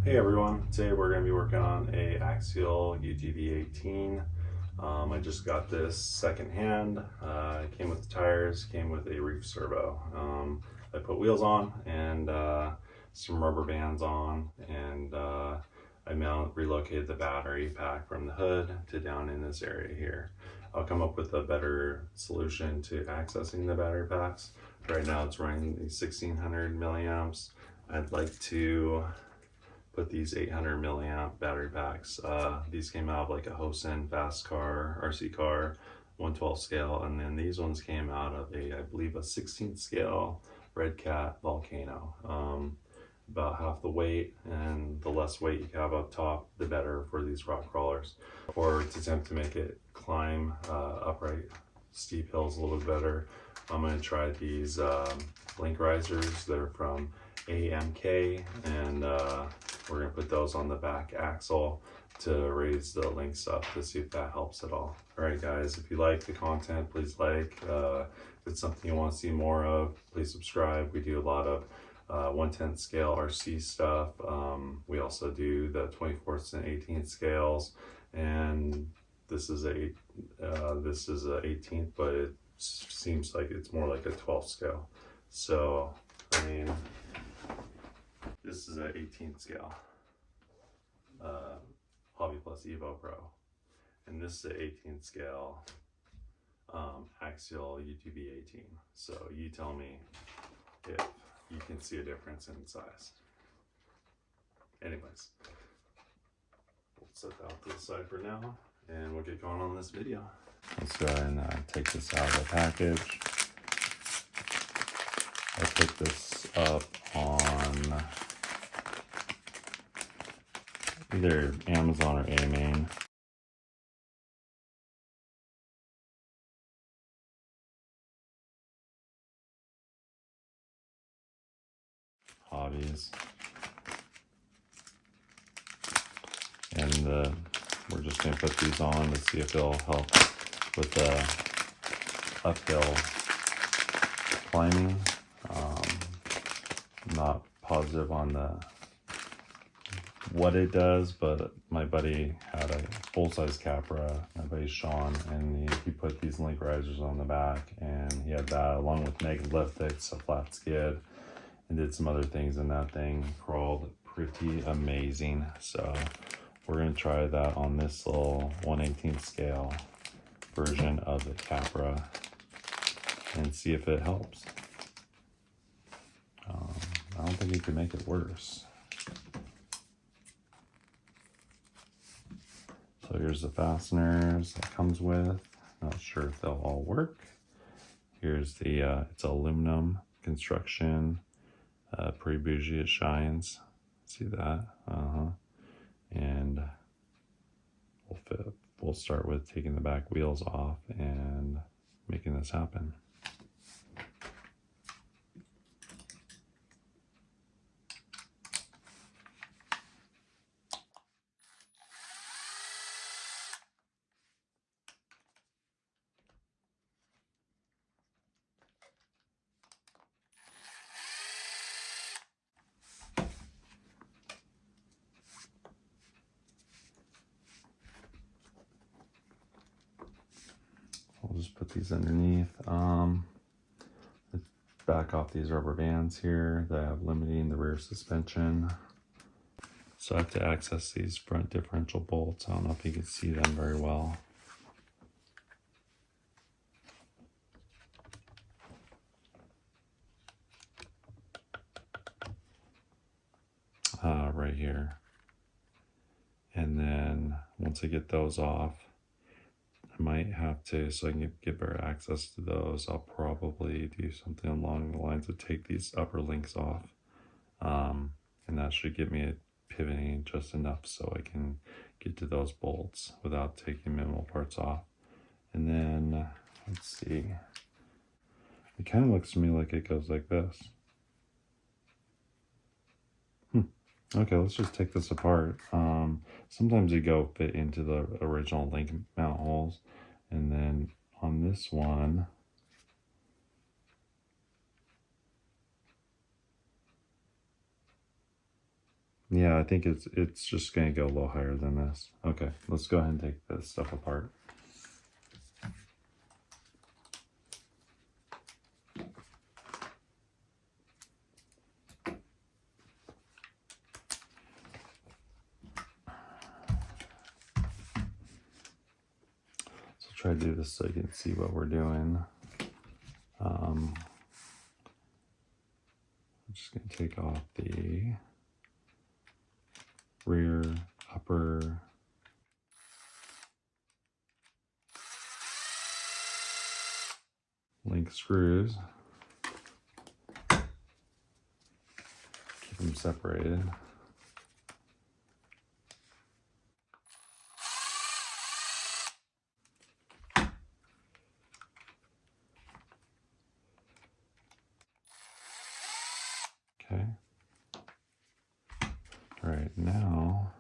Hey everyone, today we're going to be working on a Axial UTB18. I just got this secondhand. It came with the tires, came with a reef servo. I put wheels on and some rubber bands on, and I relocated the battery pack from the hood to down in this area here. I'll come up with a better solution to accessing the battery packs. Right now it's running the 1600 milliamps. I'd like to put these 800 milliamp battery packs. These came out of like a Hosen fast car, RC car, 112 scale, and then these ones came out of I believe a 16th scale Red Cat Volcano. About half the weight, and the less weight you have up top, the better for these rock crawlers. Or to attempt to make it climb upright steep hills a little bit better, I'm going to try these link risers. They're from AMK, and we're going to put those on the back axle to raise the links up to see if that helps at all. Alright guys, if you like the content, please like. If it's something you want to see more of, please subscribe. We do a lot of 1/10 scale RC stuff. We also do the 24th and 18th scales, and this is a 18th, but it seems like it's more like a 12th scale. So I mean, this is an 18th scale Hobby Plus Evo Pro, and this is an 18th scale Axial UTB18. So you tell me if you can see a difference in size. Anyways, we'll set that to the side for now, and we'll get going on this video. Let's go ahead and take this out of the package. I picked this up on either Amazon or AMain. Hobbies. And we're just going to put these on to see if it'll help with the uphill climbing. I'm not positive on what it does, but my buddy had a full-size Capra, my buddy Sean, and he put these link risers on the back, and he had that along with Megalithix, a flat skid, and did some other things in that thing. Crawled pretty amazing. So we're going to try that on this little 1/18 scale version of the Capra and see if it helps. I don't think you can make it worse. So here's the fasteners it comes with. Not sure if they'll all work. Here's the, it's aluminum construction. Pretty bougie, it shines. See that? And we'll start with taking the back wheels off and making this happen. I'll just put these underneath. Let's back off these rubber bands here that have limiting the rear suspension. So I have to access these front differential bolts. I don't know if you can see them very well. Right here. And then once I get those off, I might have to, so I can get better access to those, I'll probably do something along the lines of take these upper links off. And that should get me pivoting just enough so I can get to those bolts without taking minimal parts off. And then, let's see. It kind of looks to me like it goes like this. Okay, let's just take this apart. Sometimes you go fit into the original link mount holes, and then on this one, Yeah, I think it's just gonna go a little higher than this. Okay, let's go ahead and take this stuff apart. So try to do this so you can see what we're doing. I'm just gonna take off the rear upper link screws. Keep them separated. Okay. All right, now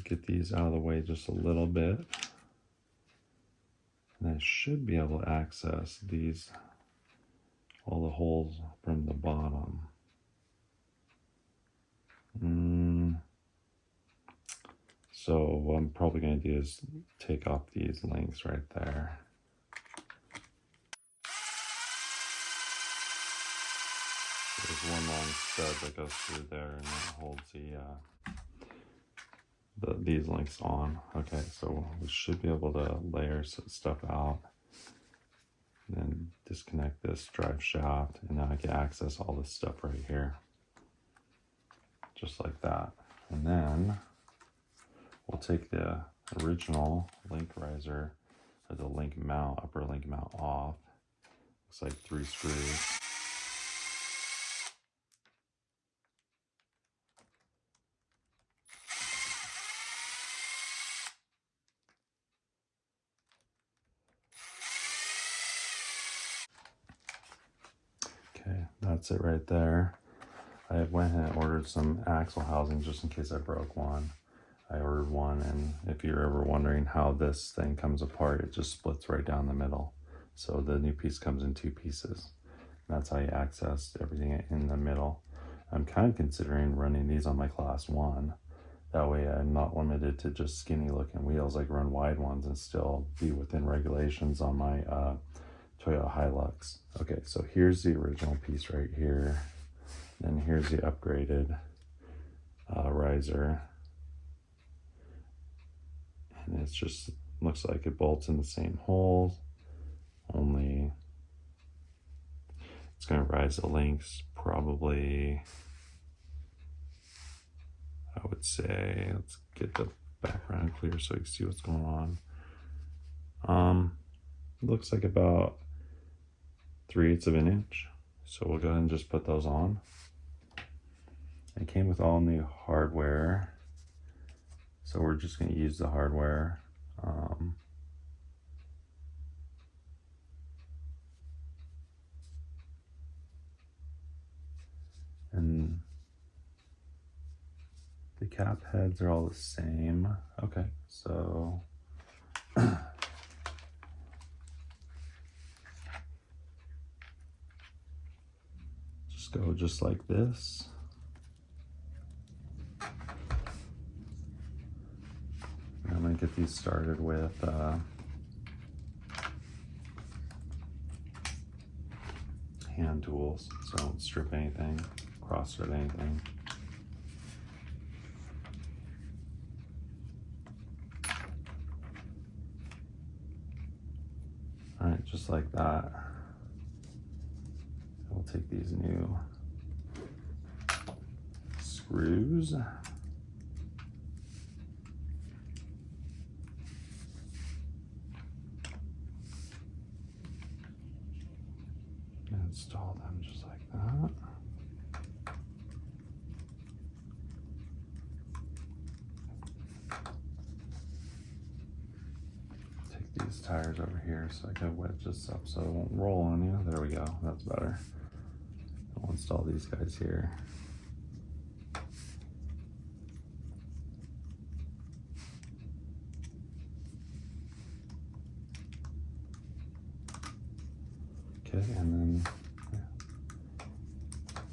get these out of the way just a little bit. And I should be able to access these, all the holes from the bottom. So what I'm probably going to do is take off these links right there. There's one long stud that goes through there and that holds these links on. Okay, so we should be able to layer stuff out. Then disconnect this drive shaft, and now I can access all this stuff right here. Just like that. And then we'll take the original link riser, or the link mount, upper link mount off. Looks like 3 screws. Okay, that's it right there. I went and ordered some axle housing just in case I broke one. I ordered one, and if you're ever wondering how this thing comes apart, it just splits right down the middle. So the new piece comes in 2 pieces. That's how you access everything in the middle. I'm kind of considering running these on my class 1. That way I'm not limited to just skinny looking wheels. I can run wide ones and still be within regulations on my Toyota Hilux. Okay, so here's the original piece right here. Then here's the upgraded riser. And it's just, looks like it bolts in the same holes, only it's gonna rise the links probably, I would say, let's get the background clear so you can see what's going on. Looks like about 3/8 of an inch. So we'll go ahead and just put those on. It came with all new hardware. So we're just gonna use the hardware. And the cap heads are all the same. Okay, so just go just like this. I'm gonna get these started with hand tools, so don't strip anything, cross thread anything. All right, just like that. We'll take these new screws. And install them just like that. These tires over here so I can wedge this up so it won't roll on you. There we go, that's better. I'll install these guys here. Okay, and then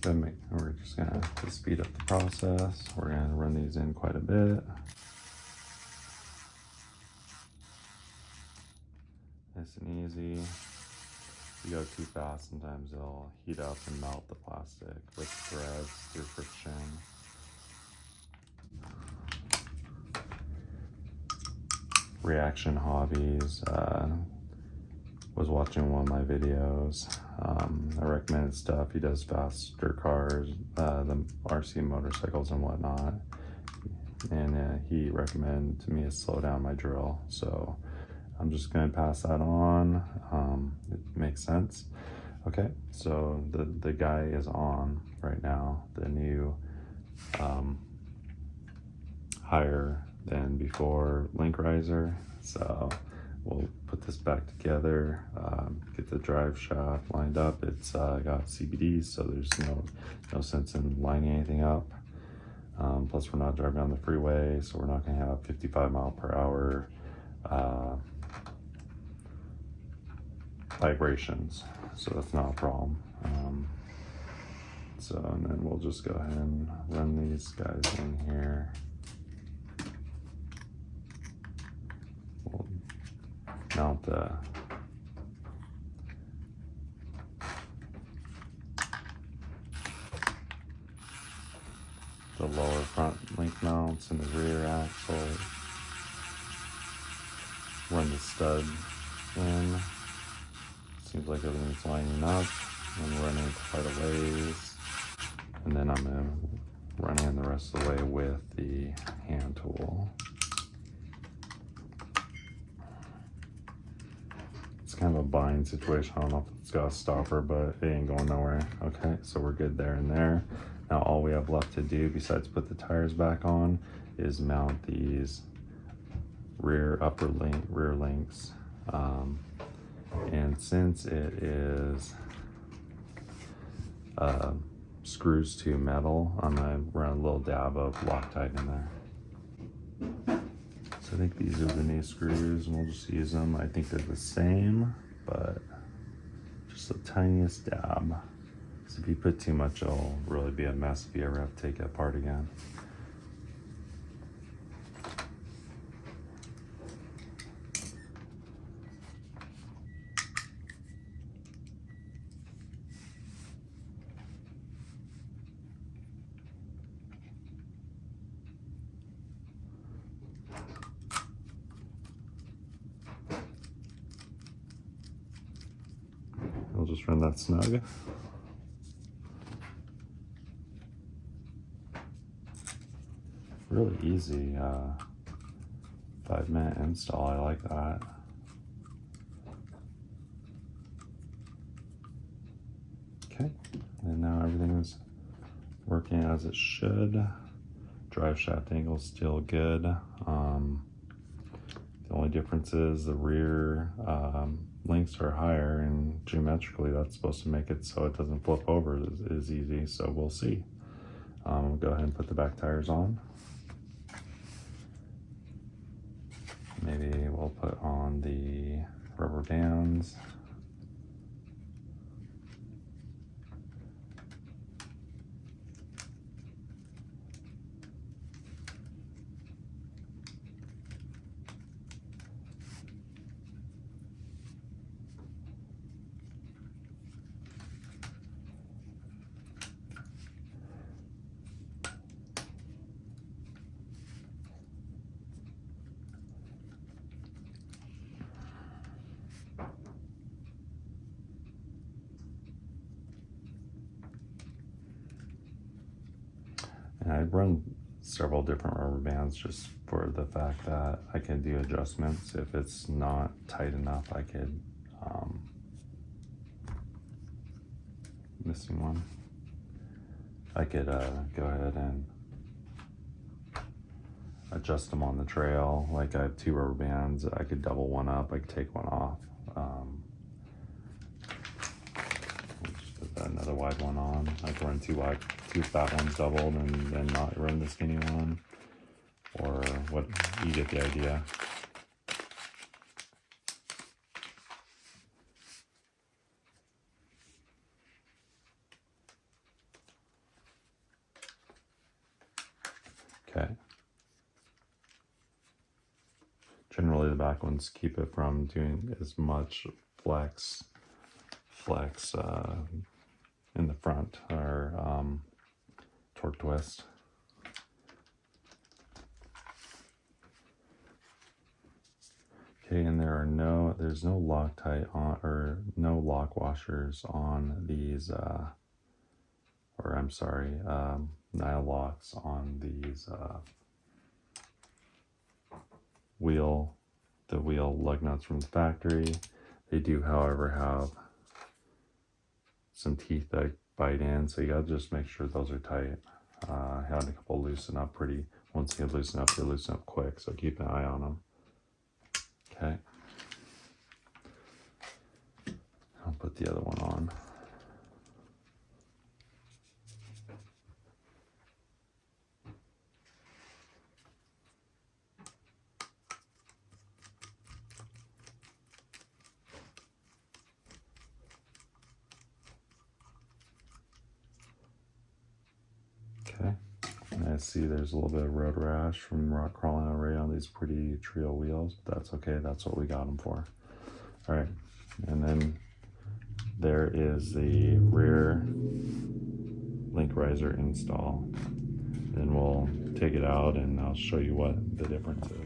We're just gonna, to speed up the process, we're gonna run these in quite a bit. Nice and easy. If you go too fast, sometimes it'll heat up and melt the plastic with threads through friction. Reaction Hobbies was watching one of my videos. I recommended stuff. He does faster cars, the RC motorcycles and whatnot. And he recommended to me to slow down my drill. So I'm just going to pass that on. It makes sense. Okay, so the guy is on right now. The new higher than before link riser. So we'll put this back together, get the drive shaft lined up. It's got CBDs, so there's no sense in lining anything up. Plus we're not driving on the freeway, so we're not going to have 55 mile per hour vibrations, so that's not a problem. And then we'll just go ahead and run these guys in here. We'll mount the lower front link mounts and the rear axle. Run the stud in. Seems like everything's lining up. I'm running quite a ways. And then I'm going to run in the rest of the way with the hand tool. It's kind of a bind situation. I don't know if it's got a stopper, but it ain't going nowhere. Okay, so we're good there and there. Now all we have left to do, besides put the tires back on, is mount these rear links. And since it is screws to metal, I'm gonna run a little dab of Loctite in there. So I think these are the new screws, and we'll just use them. I think they're the same, but just the tiniest dab. So if you put too much, it'll really be a mess if you ever have to take it apart again. We'll just run that snug. Really easy 5-minute install. I like that. Okay, and now everything is working as it should. Drive shaft angle is still good. The only difference is the rear links are higher, and geometrically that's supposed to make it so it doesn't flip over as easy, so we'll see. We'll go ahead and put the back tires on. Maybe we'll put on the rubber bands. And I run several different rubber bands just for the fact that I can do adjustments. If it's not tight enough, I could, missing one, I could go ahead and adjust them on the trail. Like I have 2 rubber bands, I could double one up, I could take one off. Just put that another wide one on. I could run 2 fat ones doubled and then not run the skinny one, or what, you get the idea. Okay. Generally the back ones keep it from doing as much flex in the front, or torque twist. Okay, and there's no Loctite on, or no lock washers on these, or I'm sorry, nile locks on these the wheel lug nuts from the factory. They do, however, have some teeth that bite in, so you gotta just make sure those are tight. I had a couple loosen up once they loosen up, they loosen up quick, so keep an eye on them. Okay. I'll put the other one on. Okay, and I see there's a little bit of road rash from rock crawling already on these pretty trio wheels, but that's okay, that's what we got them for. All right, and then there is the rear link riser install. Then we'll take it out and I'll show you what the difference is.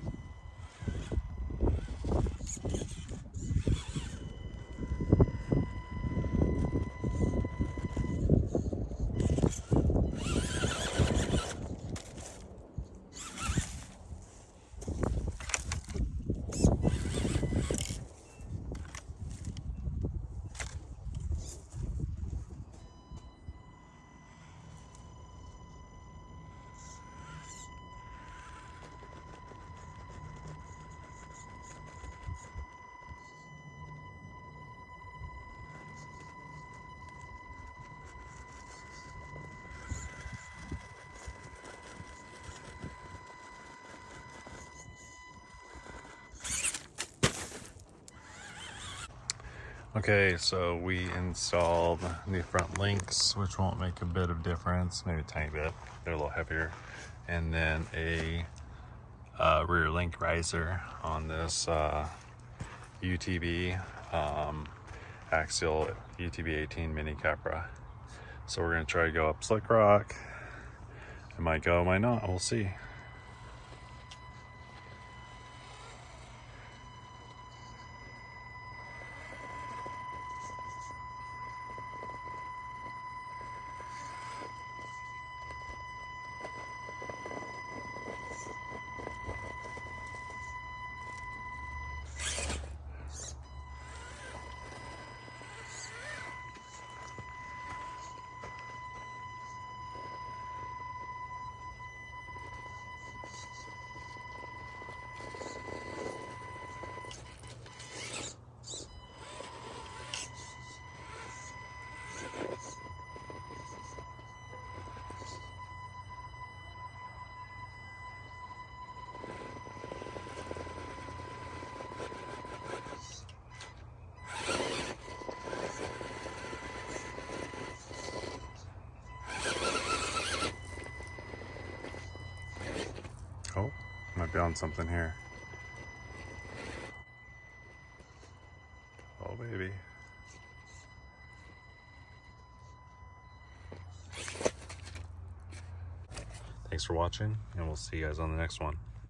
Okay, so we installed the front links, which won't make a bit of difference, maybe a tiny bit. They're a little heavier. And then a rear link riser on this UTB Axial UTB18 Mini Capra. So we're gonna try to go up Slick Rock. It might go, it might not, we'll see. Oh, might be on something here. Oh, baby. Thanks for watching, and we'll see you guys on the next one.